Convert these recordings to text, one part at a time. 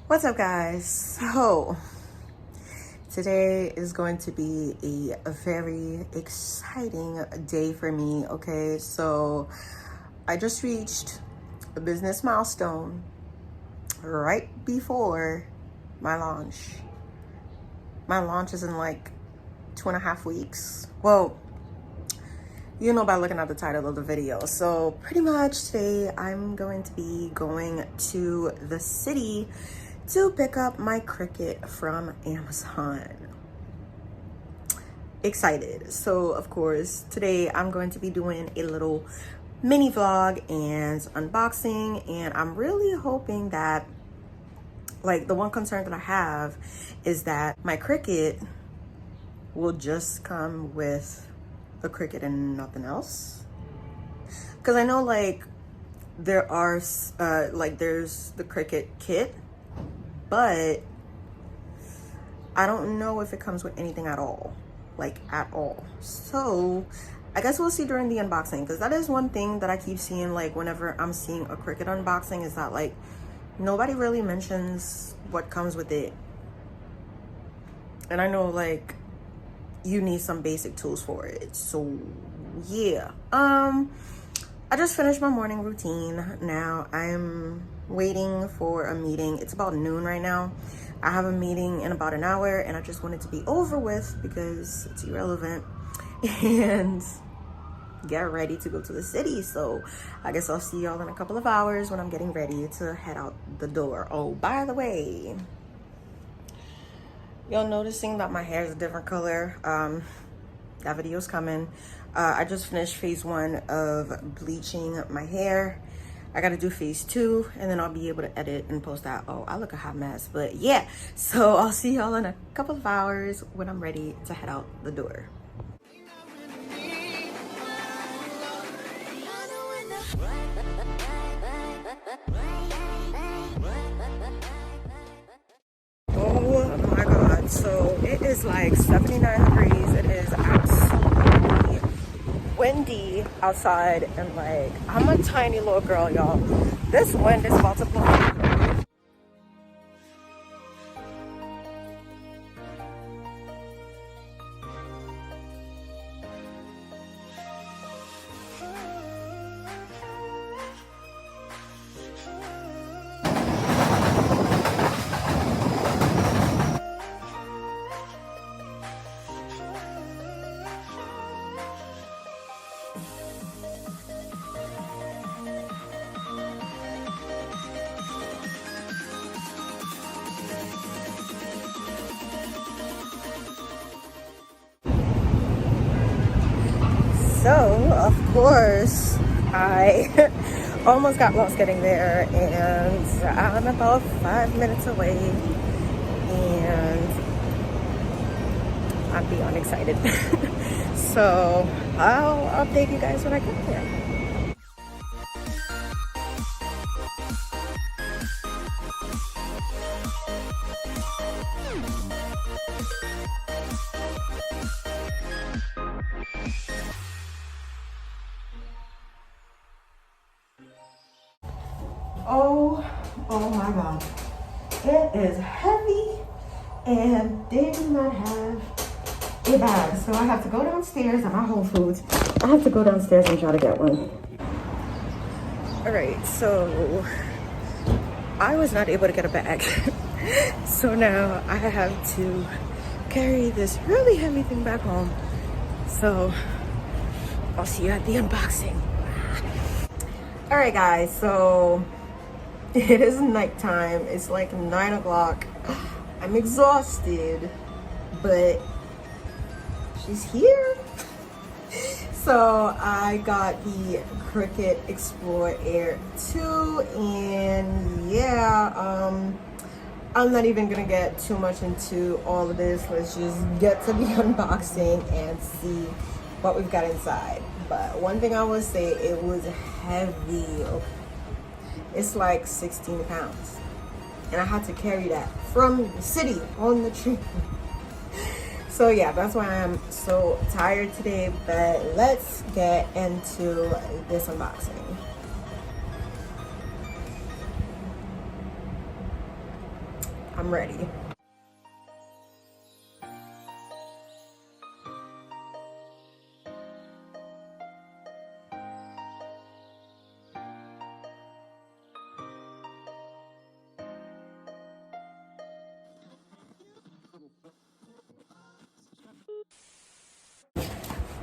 What's up, guys? So today is going to be a very exciting day for me. Okay, so I just reached a business milestone right before my launch. My launch is in like 2.5 weeks. Well, you know by looking at the title of the video. So pretty much today I'm going to be going to the city to pick up my Cricut from Amazon. Excited. So of course today I'm going to be doing a little mini vlog and unboxing, and I'm really hoping that, like, the one concern that I have is that my Cricut will just come with the Cricut and nothing else, because I know like there are there's the Cricut kit, but I don't know if it comes with anything at all, like at all. So I guess we'll see during the unboxing, because that is one thing that I keep seeing, like whenever I'm seeing a Cricut unboxing, is that like nobody really mentions what comes with it. And I know like you need some basic tools for it. So yeah, I just finished my morning routine. Now I'm waiting for a meeting. It's about noon right now. I have a meeting in about an hour, and I just want it to be over with because it's irrelevant, and get ready to go to the city. So I guess I'll see y'all in a couple of hours when I'm getting ready to head out the door. Oh, by the way, y'all noticing that my hair is a different color? That video's coming. I just finished phase 1 of bleaching my hair. I gotta do phase 2, and then I'll be able to edit and post that. Oh, I look a hot mess, but yeah. So I'll see y'all in a couple of hours when I'm ready to head out the door. Oh my God, so it is like 79 degrees. It is absolutely windy outside, and like I'm a tiny little girl, y'all. This wind is about to blow. So, of course, I almost got lost getting there, and I'm about 5 minutes away, and I'm beyond excited. So, I'll update you guys when I get there. Oh my God, it is heavy, and they do not have a bag, so I have to go downstairs at my Whole Foods. I have to go downstairs and try to get one. All right, so I was not able to get a bag, so now I have to carry this really heavy thing back home. So I'll see you at the unboxing. All right, guys, so it is nighttime. It's like 9 o'clock. I'm exhausted, but she's here. So I got the Cricut Explore Air 2, and yeah, I'm not even gonna get too much into all of this. Let's just get to the unboxing and see what we've got inside. But one thing I will say, it was heavy. It's like 16 pounds, and I had to carry that from the city on the train. So yeah, that's why I'm so tired today, but let's get into this unboxing. I'm ready.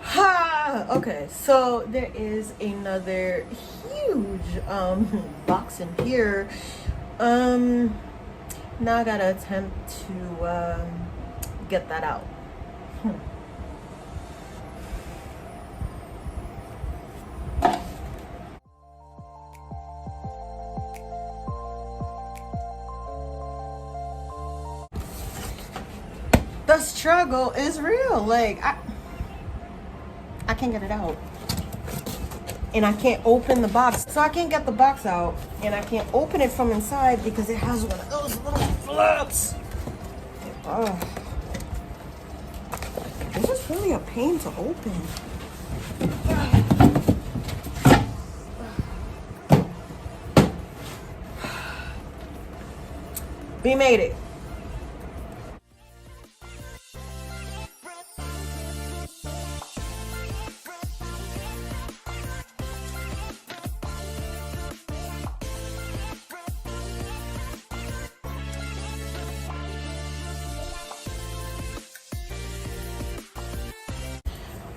Ha! Okay, so there is another huge box in here. Now I gotta attempt to get that out. The struggle is real. Like I can't get it out. And I can't open the box. So I can't get the box out. And I can't open it from inside because it has one of those little flaps. Oh. This is really a pain to open. We made it.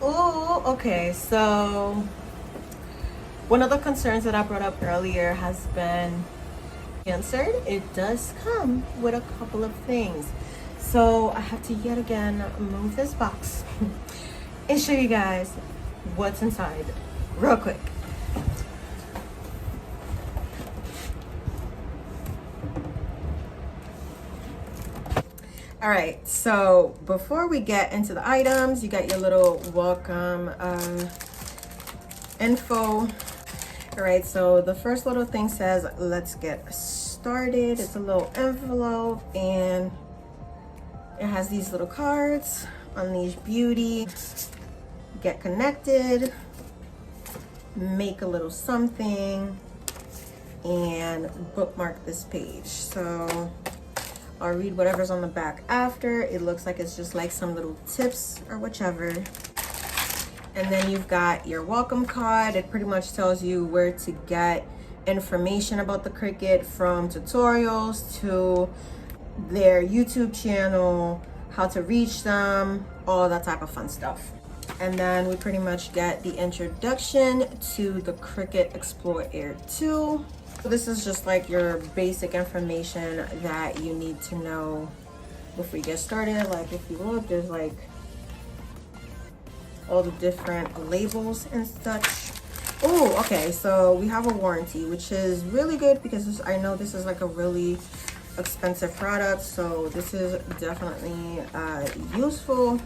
Oh, okay. So one of the concerns that I brought up earlier has been answered. It does come with a couple of things. So I have to yet again move this box and show you guys what's inside real quick. All right, so before we get into the items, you got your little welcome info. All right, so the first little thing says, let's get started. It's a little envelope and it has these little cards, Unleash Beauty, get connected, make a little something, and bookmark this page. So I'll read whatever's on the back after. It looks like it's just like some little tips or whichever. And then you've got your welcome card. It pretty much tells you where to get information about the Cricut, from tutorials to their YouTube channel, how to reach them, all that type of fun stuff. And then we pretty much get the introduction to the Cricut Explore Air 2. So this is just like your basic information that you need to know before you get started. Like if you look, there's like all the different labels and such. Oh, okay, so we have a warranty, which is really good because I know this is like a really expensive product, so this is definitely useful.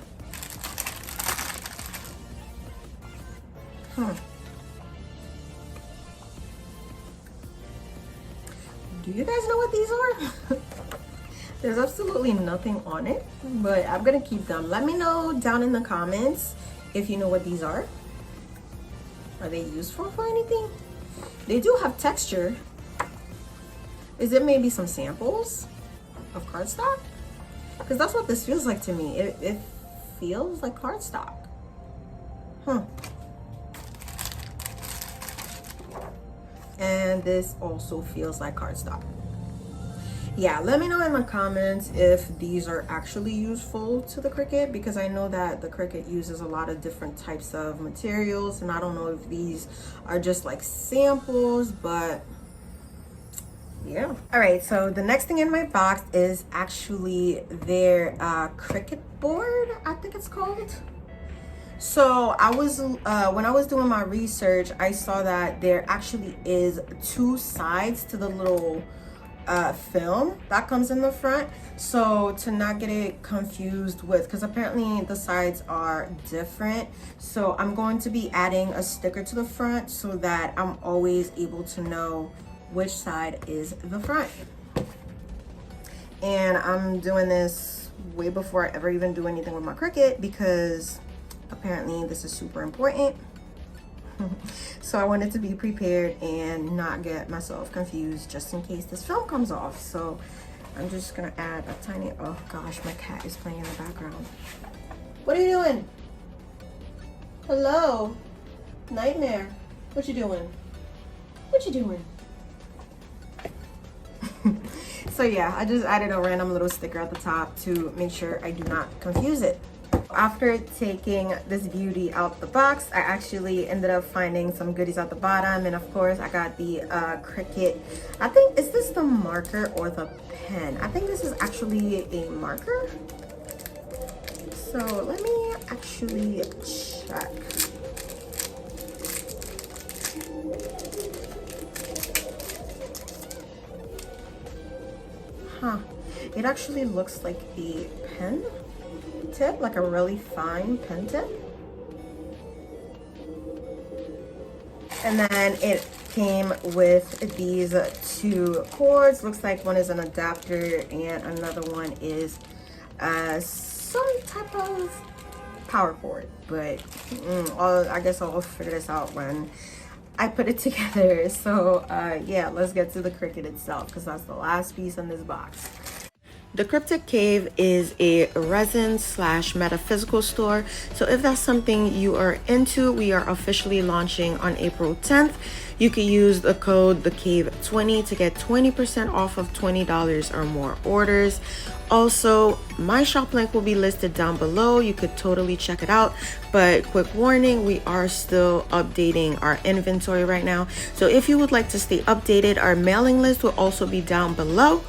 Do you guys know what these are? There's absolutely nothing on it, but I'm gonna keep them. Let me know down in the comments if you know what these are. Are they useful for anything? They do have texture. Is it maybe some samples of cardstock? Because that's what this feels like to me. It feels like cardstock. And this also feels like cardstock. Yeah, let me know in the comments if these are actually useful to the Cricut, because I know that the Cricut uses a lot of different types of materials, and I don't know if these are just like samples, but yeah. All right, so the next thing in my box is actually their Cricut board, I think it's called. So I was when I was doing my research, I saw that there actually is two sides to the little film that comes in the front. So to not get it confused with, because apparently the sides are different, so I'm going to be adding a sticker to the front so that I'm always able to know which side is the front. And I'm doing this way before I ever even do anything with my Cricut, because apparently this is super important. So I wanted to be prepared and not get myself confused just in case this film comes off. So I'm just gonna add a tiny, oh gosh, my cat is playing in the background. What are you doing? Hello? Nightmare. What you doing? What you doing? So yeah, I just added a random little sticker at the top to make sure I do not confuse it. After taking this beauty out the box, I actually ended up finding some goodies at the bottom, and of course I got the Cricut. I think, is this the marker or the pen? I think this is actually a marker. So let me actually check. Huh, it actually looks like a pen tip, like a really fine pen tip. And then it came with these two cords. Looks like one is an adapter and another one is some type of power cord. But I guess I'll figure this out when I put it together. So yeah, let's get to the Cricut itself, because that's the last piece in this box. The Cryptic Cave is a resin / metaphysical store. So if that's something you are into, we are officially launching on April 10th. You can use the code TheCave20 to get 20% off of $20 or more orders. Also, my shop link will be listed down below. You could totally check it out. But quick warning, we are still updating our inventory right now. So if you would like to stay updated, our mailing list will also be down below.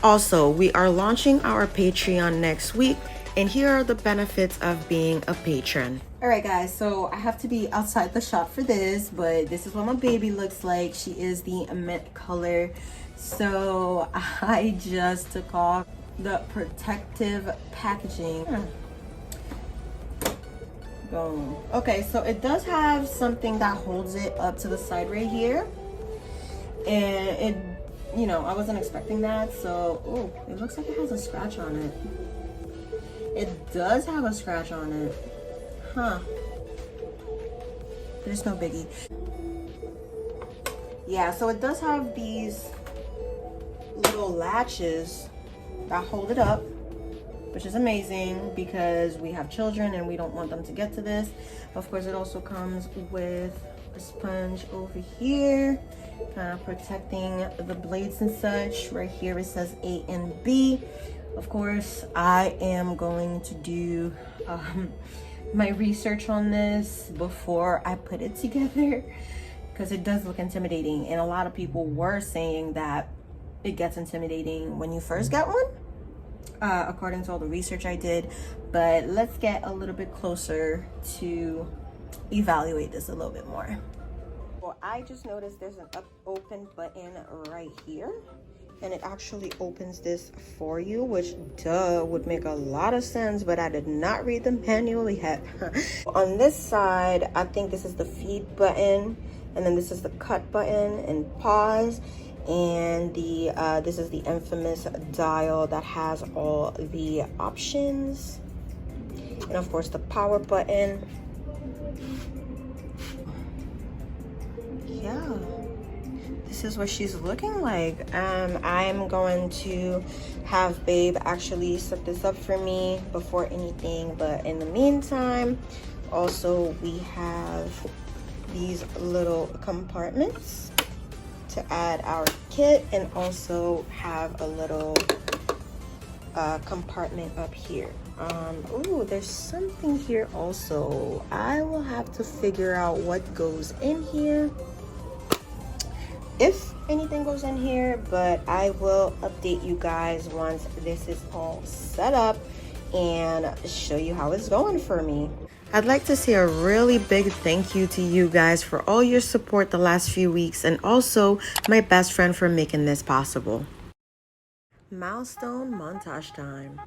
Also, we are launching our Patreon next week, and here are the benefits of being a patron. All right, guys, so I have to be outside the shop for this, but this is what my baby looks like. She is the mint color. So I just took off the protective packaging. Boom. Okay, so it does have something that holds it up to the side right here, and it, you know, I wasn't expecting that. So, oh, it looks like it has a scratch on it. It does have a scratch on it. Huh. There's no biggie. Yeah, so it does have these little latches that hold it up, which is amazing because we have children and we don't want them to get to this. Of course, it also comes with a sponge over here, kind of protecting the blades and such. Right here it says A and B. Of course, I am going to do my research on this before I put it together, because it does look intimidating, and a lot of people were saying that it gets intimidating when you first get one, according to all the research I did. But let's get a little bit closer to evaluate this a little bit more. Well, I just noticed there's an open button right here, and it actually opens this for you, which would make a lot of sense, but I did not read the manual yet. On this side, I think this is the feed button, and then this is the cut button and pause, and the this is the infamous dial that has all the options, and of course the power button. Yeah, this is what she's looking like. I'm going to have Babe actually set this up for me before anything, but in the meantime, also we have these little compartments to add our kit, and also have a little compartment up here. Oh, there's something here also. I will have to figure out what goes in here, if anything goes in here, but I will update you guys once this is all set up and show you how it's going for me. I'd like to say a really big thank you to you guys for all your support the last few weeks, and also my best friend for making this possible. Milestone montage time.